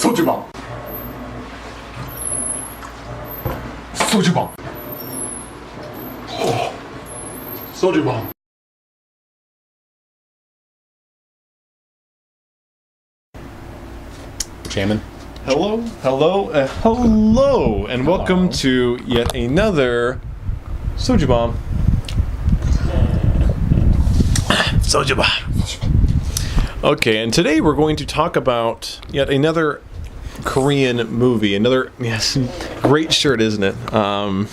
Soju Bomb. Soju Bomb. Oh. Soju Bomb. Jamin. Hello, and welcome to yet another Soju Bomb. Soju Bomb. Okay, and today we're going to talk about yet another Korean movie. Another, yes, great shirt, isn't it? Probably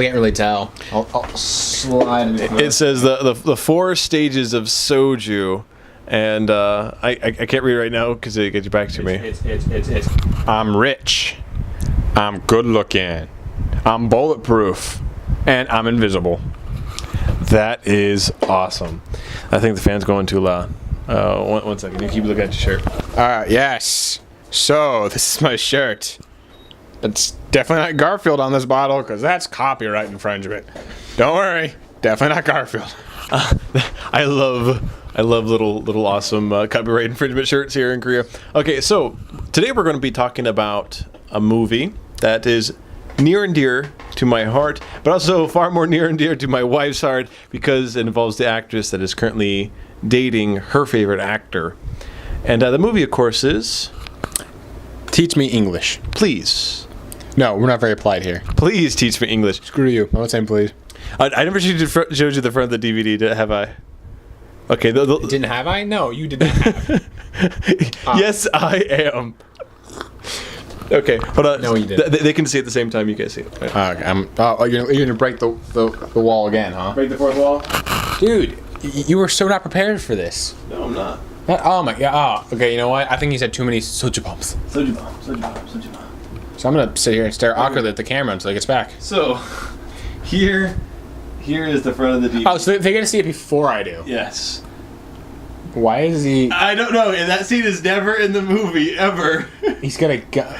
can't really tell. I'll slide it. It says the 4 stages of soju. And I can't read it right now because it gets you back to me. It's I'm rich, I'm good looking, I'm bulletproof, and I'm invisible. That is awesome. I think the fan's going too loud. One second. You keep looking at your shirt. Yes. So, this is my shirt. It's definitely not Garfield on this bottle because that's copyright infringement. Don't worry. Definitely not Garfield. I love little awesome copyright infringement shirts here in Korea. Okay, so today we're going to be talking about a movie that is near and dear to my heart, but also far more near and dear to my wife's heart because it involves the actress that is currently dating her favorite actor. And the movie, of course, is... Teach me English. Please. No, we're not very polite here. Please teach me English. Screw you. I'm not saying please. I never showed you the front of the DVD, have I? Okay. Didn't have I? No, you did not have. Yes, I am. Okay, hold on. No, you didn't. They can see it at the same time you guys see it. Right. Okay, you're gonna break the wall again, huh? Break the fourth wall? Dude, you were so not prepared for this. No, I'm not. Oh my god. Oh, okay, you know what? I think you said too many soju bombs. Soju Bomb, Soju Bomb, Soju Bomb. So I'm gonna sit here and stare awkwardly at the camera until he gets back. So, here is the front of the DVD. Oh, so they're gonna see it before I do. Yes. Why is he? I don't know, and that scene is never in the movie, ever. He's gonna go.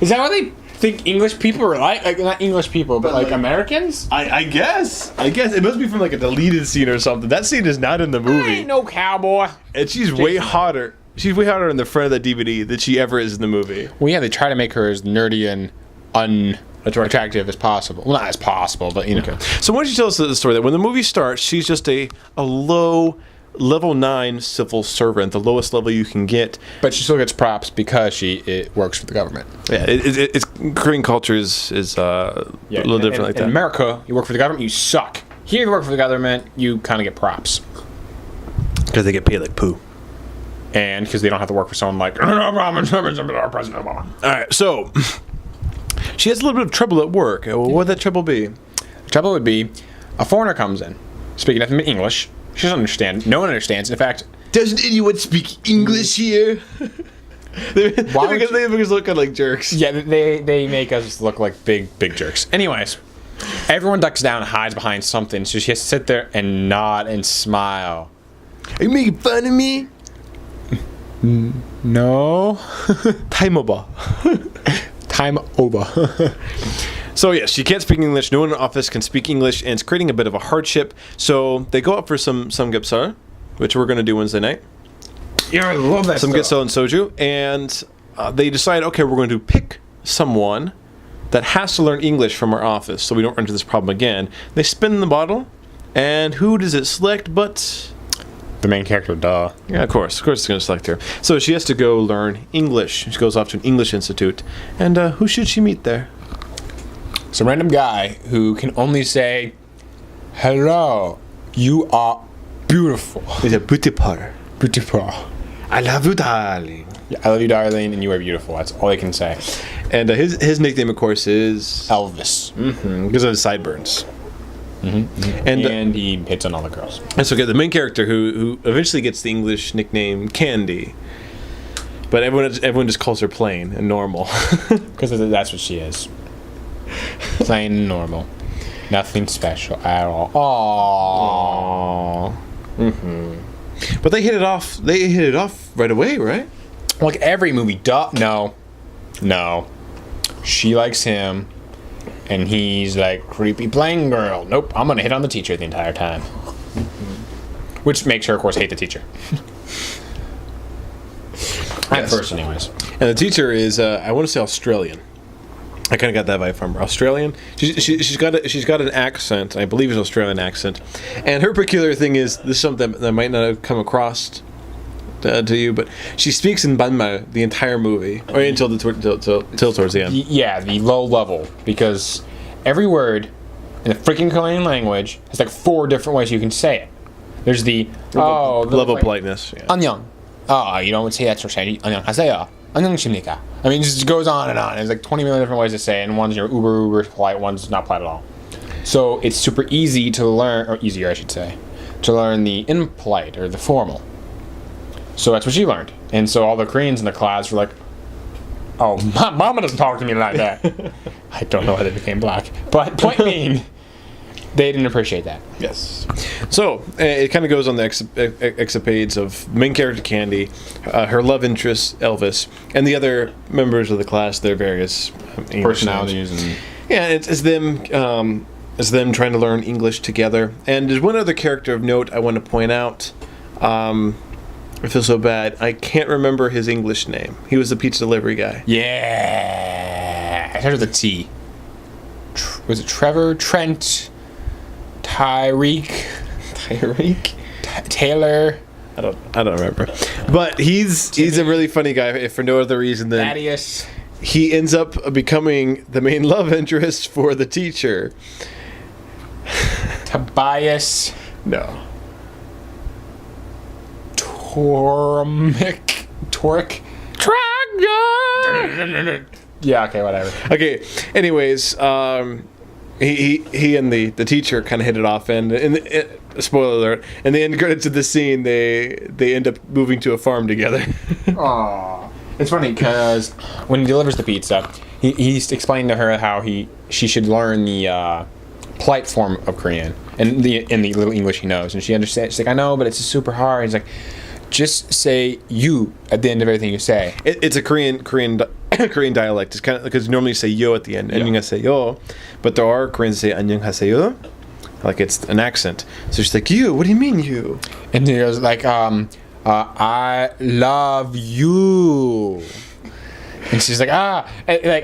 Is that what they think English people are like? Like not English people, but like Americans? I guess. It must be from like a deleted scene or something. That scene is not in the movie. I ain't no cowboy. And she's way hotter. She's way hotter in the front of the DVD than she ever is in the movie. Well, yeah, they try to make her as nerdy and unattractive as possible. Well, not as possible, but you know. Okay. So why don't you tell us the story that when the movie starts, she's just a low level 9 civil servant, the lowest level you can get. But she still gets props because it works for the government. Yeah, it's Korean culture is a little different like that. In America, you work for the government, you suck. Here, you work for the government, you kind of get props. Because they get paid like poo. And because they don't have to work for someone like President Obama. All right, so she has a little bit of trouble at work. What would that trouble be? The trouble would be a foreigner comes in, speaking nothing but English. She doesn't understand. No one understands. In fact, doesn't anyone speak English here? They make us look like jerks. Yeah, they make us look like big jerks. Anyways, everyone ducks down and hides behind something, so she has to sit there and nod and smile. Are you making fun of me? No. Time over. Time over. So yes, she can't speak English. No one in the office can speak English, and it's creating a bit of a hardship. So they go up for some samgyeopsal, which we're going to do Wednesday night. Yeah, I love that Samgyeopsal and soju, and they decide, okay, we're going to pick someone that has to learn English from our office, so we don't run into this problem again. They spin the bottle, and who does it select but the main character, duh. Yeah, of course it's going to select her. So she has to go learn English. She goes off to an English institute, and who should she meet there? Some random guy who can only say, "Hello, you are beautiful." He's a beautiful. Beautiful. I love you, darling. Yeah, I love you, darling, and you are beautiful. That's all he can say. And his nickname, of course, is Elvis. Because of his sideburns. And he hits on all the girls. And so, the main character who eventually gets the English nickname Candy, but everyone just calls her plain and normal. Because that's what she is. Plain and normal. Nothing special at all. Aww. But they hit it off. They hit it off right away, right? Like every movie. No. She likes him, and he's like creepy plain girl. Nope, I'm gonna hit on the teacher the entire time. Which makes her, of course, hate the teacher. At first, anyways. And the teacher is, I want to say Australian. I kind of got that vibe from her. Australian. She's got an accent. I believe it's an Australian accent. And her peculiar thing is, this is something that might not have come across to you, but she speaks in Banmal the entire movie, or until towards the end. Yeah, the low level, because every word in the freaking Korean language has like 4 different ways you can say it. There's the level of politeness. Yeah. 안녕. Oh, you don't say that so shiny. 안녕하세요. 안녕하십니까. I mean, it just goes on and on. There's like 20 million different ways to say it, and one's uber polite, one's not polite at all. So it's super easy to learn, or easier, I should say, to learn the impolite or the formal. So that's what she learned. And so all the Koreans in the class were like, oh, my mama doesn't talk to me like that. I don't know how they became black. But point being, they didn't appreciate that. Yes. So it kind of goes on the escapades of main character Candy, her love interest Elvis, and the other members of the class, their various Personalities and yeah, it's them trying to learn English together. And there's one other character of note I want to point out. I feel so bad. I can't remember his English name. He was the pizza delivery guy. yeah, I started with a T. Was it Trevor, Trent, Tyreek, Taylor? I don't remember. But he's a really funny guy, if for no other reason than Thaddeus. he ends up becoming the main love interest for the teacher. Tobias. No. Toric. Yeah, okay, whatever. Okay. Anyways, he and the teacher kind of hit it off, and spoiler alert. And the end credits of the scene, they end up moving to a farm together. Aww. It's funny because when he delivers the pizza, he's explaining to her how she should learn the polite form of Korean and in the little English he knows, and she understands. She's like, I know, but it's super hard. He's like, just say you at the end of everything you say. It's a Korean dialect. It's kind of because normally you say yo at the end, 안녕하세요, but there are Koreans that say 안녕하세요, like it's an accent. So she's like, you? What do you mean you? And he goes like, I love you. And she's like, and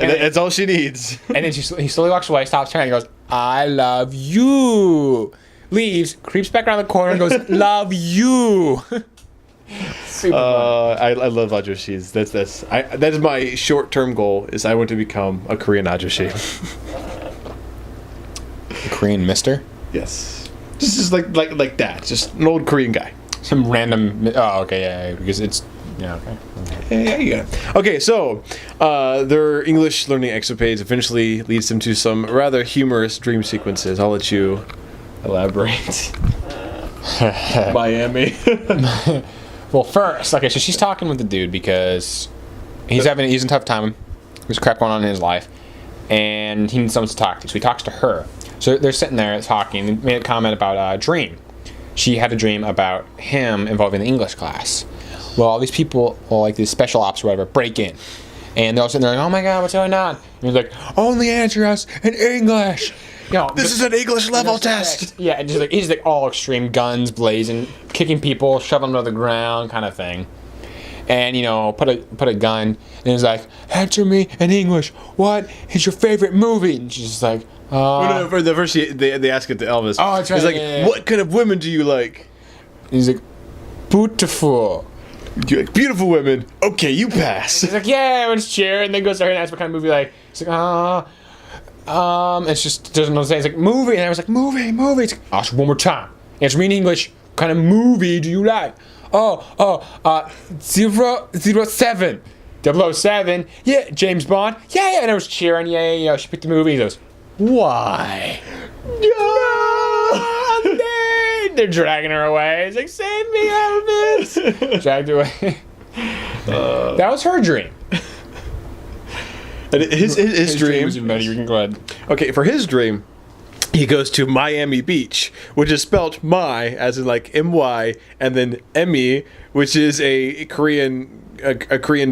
That's all she needs. And then he slowly walks away, stops turning, and goes, I love you. Leaves, creeps back around the corner, and goes, love you. Super fun. I love ajoshis. That is my short-term goal. Is I want to become a Korean ajoshi. Korean mister? Yes. Just like that. Just an old Korean guy. Some random. Oh, okay, yeah, because it's. Yeah, okay. Yeah. Okay, so their English learning escapades eventually leads them to some rather humorous dream sequences. I'll let you elaborate. Miami. Well, first, okay, so she's talking with the dude because he's in a tough time. There's crap going on in his life, and he needs someone to talk to. So he talks to her. So they're sitting there talking. They made a comment about a dream. She had a dream about him involving the English class. Well, all these people, like these special ops or whatever, break in. And they're all sitting there like, oh my god, what's going on? And he's like, only answer us in English. You know, This is an English level test. Yeah, and just like he's like all extreme, guns blazing, kicking people, shoving them to the ground, kind of thing. And put a gun, and he's like, answer me in English. What is your favorite movie? And she's just like, For the first, they ask it to Elvis. Oh, that's right. He's like, yeah. what kind of women do you like? And he's like, beautiful. Do you like beautiful women? Okay, you pass. He's like, yeah, everyone's cheering. And then goes to her and asks what kind of movie like. She's like, it's just doesn't know what to say. It's like movie, and I was like, movie. It's like, ask one more time. Answer me in English. What kind of movie do you like? 007. 007. Yeah, James Bond. Yeah. And I was cheering. Yeah. She picked the movie. He goes, why? No. They're dragging her away. It's like, save me, Elvis. Dragged her away. That was her dream. And his dream. Was even better. You can go ahead. Okay, for his dream, he goes to Miami Beach, which is spelled my, as in like M-Y, and then Emmy, which is a Korean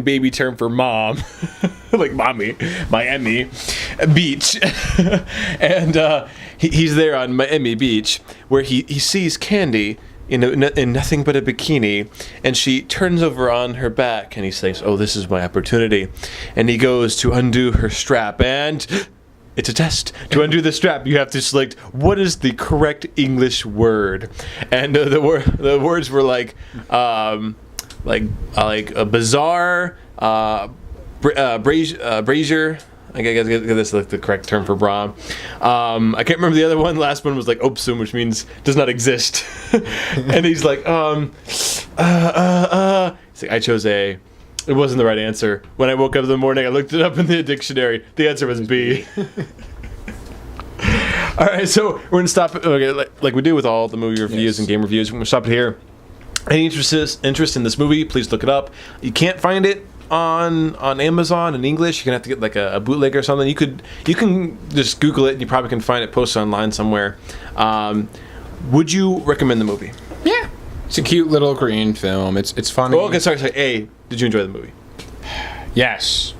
baby term for mom, like mommy, Miami Beach, and he's there on Miami Beach where he sees Candy in nothing but a bikini, and she turns over on her back, and he says, "Oh, this is my opportunity," and he goes to undo her strap, and it's a test. To undo the strap, you have to select what is the correct English word, and the words were like a bizarre, brazier. I guess that's like the correct term for bra. I can't remember the other one. The last one was like opsum, which means does not exist. And he's like, He's like, I chose A. It wasn't the right answer. When I woke up in the morning, I looked it up in the dictionary. The answer was B. All right, so we're gonna stop. Okay, like we do with all the movie reviews and game reviews. We're gonna stop it here. Any interest in this movie? Please look it up. You can't find it on Amazon in English. You're gonna have to get like a bootleg or something. You can just Google it and you probably can find it posted online somewhere. Would you recommend the movie? Yeah, it's a cute little Korean film. It's funny. Oh, okay, sorry. A, did you enjoy the movie? Yes.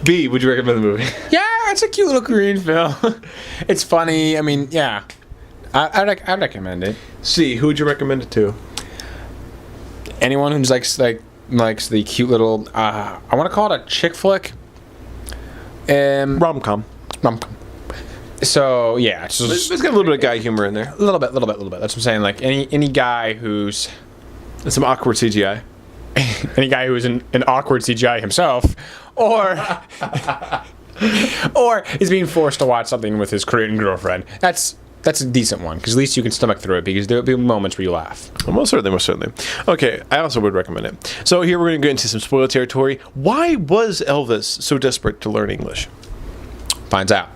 B, would you recommend the movie? Yeah, it's a cute little Korean film. It's funny. I mean, yeah, I'd recommend it. C, who would you recommend it to? Anyone who's likes the cute little. I want to call it a chick flick. Rom-com. Rom-com. So yeah, it's It's got a little bit of guy humor in there. a little bit. That's what I'm saying. Like any guy who's And some awkward CGI. any guy who is an awkward CGI himself, or is being forced to watch something with his Korean girlfriend. That's a decent one, because at least you can stomach through it, because there'll be moments where you laugh. Well, most certainly. Okay, I also would recommend it. So here we're going to go into some spoiler territory. Why was Elvis so desperate to learn English? Finds out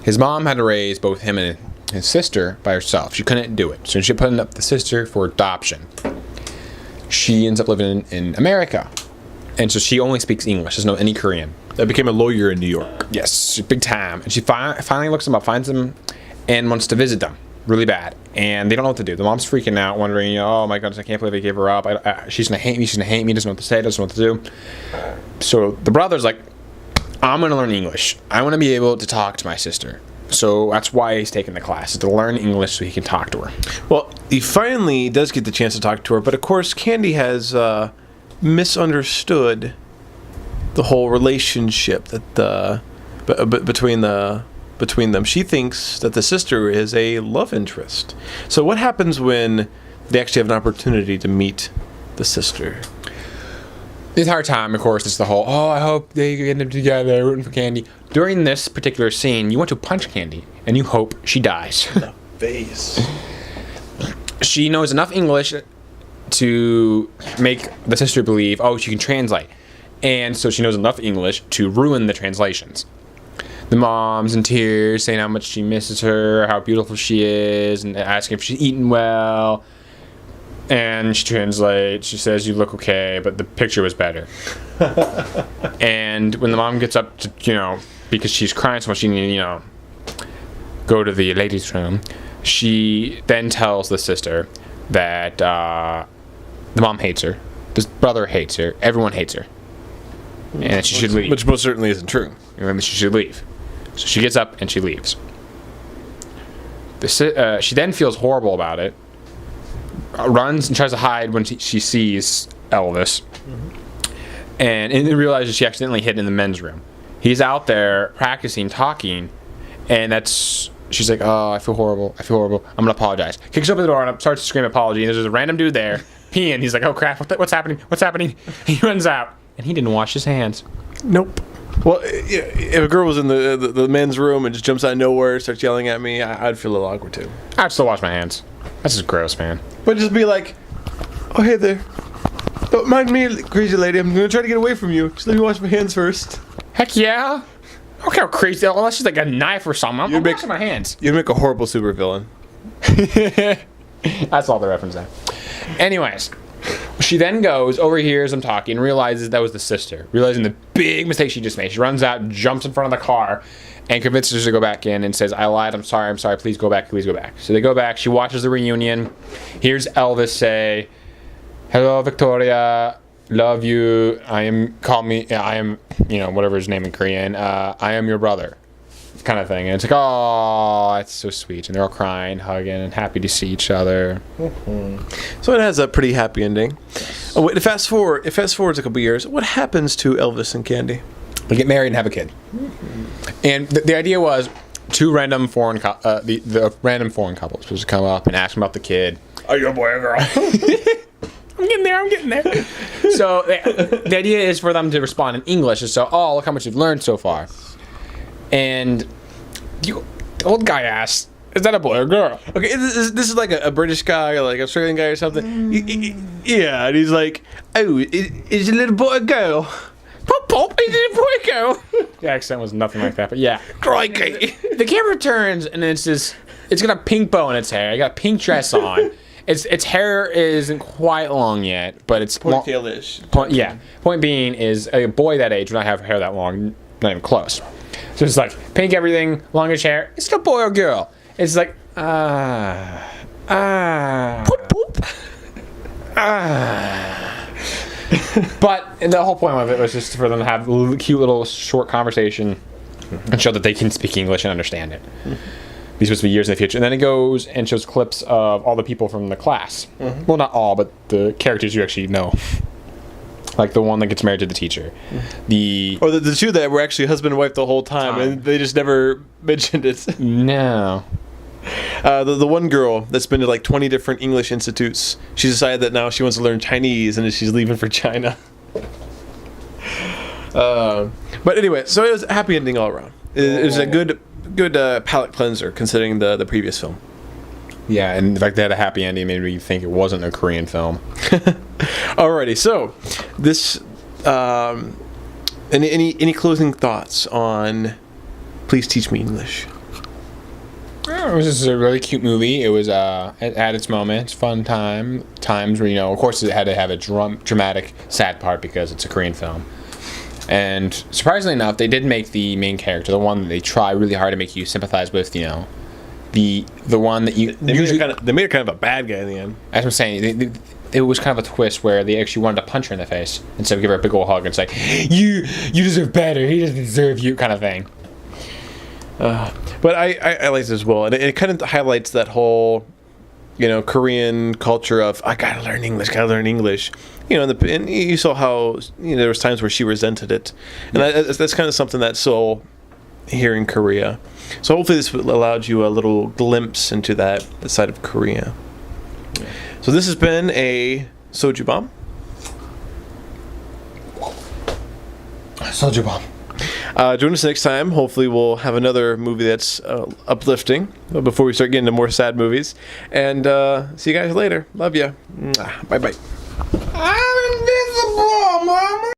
his mom had to raise both him and his sister by herself. She couldn't do it, so she put up the sister for adoption. She ends up living in America, and so she only speaks English. Doesn't know any Korean. I became a lawyer in New York. Yes, big time. And she finally looks them up, finds them, and wants to visit them really bad. And they don't know what to do. The mom's freaking out, wondering, oh my goodness, I can't believe I gave her up. She's gonna hate me. She's gonna hate me. Doesn't know what to say. Doesn't know what to do. So the brother's like, I'm gonna learn English. I want to be able to talk to my sister. So that's why he's taking the class, is to learn English so he can talk to her. Well, he finally does get the chance to talk to her, but of course Candy has misunderstood the whole relationship that between them. She thinks that the sister is a love interest. So what happens when they actually have an opportunity to meet the sister? The entire time, of course, it's the whole, oh, I hope they end up together, rooting for Candy. During this particular scene, you want to punch Candy, and you hope she dies. The face. She knows enough English to make the sister believe, oh, she can translate. And so she knows enough English to ruin the translations. The mom's in tears, saying how much she misses her, how beautiful she is, and asking if she's eating well. And she translates, she says, you look okay, but the picture was better. And when the mom gets up to, because she's crying so much, she needs to, go to the ladies' room, she then tells the sister that the mom hates her, the brother hates her, everyone hates her, and that she should leave. Which most certainly isn't true. And she should leave. So she gets up and she leaves. She then feels horrible about it, runs and tries to hide when she sees Elvis, and then realizes she accidentally hid in the men's room. He's out there practicing talking, and she's like, oh, I feel horrible, I'm gonna apologize. Kicks open the door and starts to scream apology, and there's a random dude there peeing. He's like, oh crap, what's happening? He runs out, and he didn't wash his hands. Nope. Well, if a girl was in the men's room and just jumps out of nowhere, starts yelling at me, I'd feel a little awkward too. I'd still wash my hands. That's just gross, man. But just be like, oh, hey there. Don't mind me, crazy lady. I'm going to try to get away from you. Just let me wash my hands first. Heck yeah. I don't care how crazy, unless she's like a knife or something. I'm washing my hands. You'd make a horrible supervillain. That's all the reference there. Anyways, she then goes, overhears them talking, and realizes that was the sister. Realizing the big mistake she just made. She runs out, jumps in front of the car, and convinces her to go back in and says, I lied, I'm sorry, please go back. So they go back, she watches the reunion, hears Elvis say, hello, Victoria, love you, whatever his name in Korean, I am your brother. kind of thing. And it's like, oh, it's so sweet. And they're all crying, hugging, and happy to see each other. So it has a pretty happy ending. Oh, wait, fast forward a couple years. What happens to Elvis and Candy? They get married and have a kid. And the idea was two random foreign the random foreign couples supposed to come up and ask them about the kid. Are you a boy or girl? I'm getting there. So the idea is for them to respond in English. And so, oh, look how much you've learned so far. And the old guy asks, is that a boy or girl? Okay, this is like a British guy or like an Australian guy or something. Yeah, and he's like, oh, is it a little boy or girl? Pop, pop, is it a boy or girl? The accent was nothing like that, but yeah. Crikey. The camera turns and it's got a pink bow in its hair. It got a pink dress on. Its hair isn't quite long yet, but it's Ponytail-ish. Point being is a boy that age would not have hair that long, not even close. So it's like pink everything, longish hair. Is it a boy or girl? It's like poop poop. But the whole point of it was just for them to have a cute little short conversation and show that they can speak English and understand it. These supposed to be years in the future. And then it goes and shows clips of all the people from the class. Well, not all, but the characters you actually know. Like the one that gets married to the teacher. The two that were actually husband and wife the whole time, and they just never mentioned it. No. The one girl that's been to like 20 different English institutes, she's decided that now she wants to learn Chinese, and she's leaving for China. But anyway, so it was a happy ending all around. It was a good palate cleanser considering the previous film. Yeah, and the fact they had a happy ending made me think it wasn't a Korean film. Alrighty, so this any closing thoughts on Please Teach Me English? It was just a really cute movie. It was at its moments, fun times where, of course it had to have a dramatic sad part because it's a Korean film. And surprisingly enough, they did make the main character, the one that they try really hard to make you sympathize with, the one that you they made her kind of a bad guy in the end. As I'm saying, it was kind of a twist where they actually wanted to punch her in the face instead of give her a big old hug and say, you deserve better, he doesn't deserve you, kind of thing. But I like this as well, and it kind of highlights that whole, Korean culture of I gotta learn English. And you saw how there was times where she resented it, and that's kind of something that's so here in Korea. So hopefully this allowed you a little glimpse into that side of Korea. So this has been a Soju Bomb. Soju Bomb. Join us next time. Hopefully we'll have another movie that's uplifting before we start getting into more sad movies. And see you guys later. Love ya. Bye-bye. I'm invisible, Mama.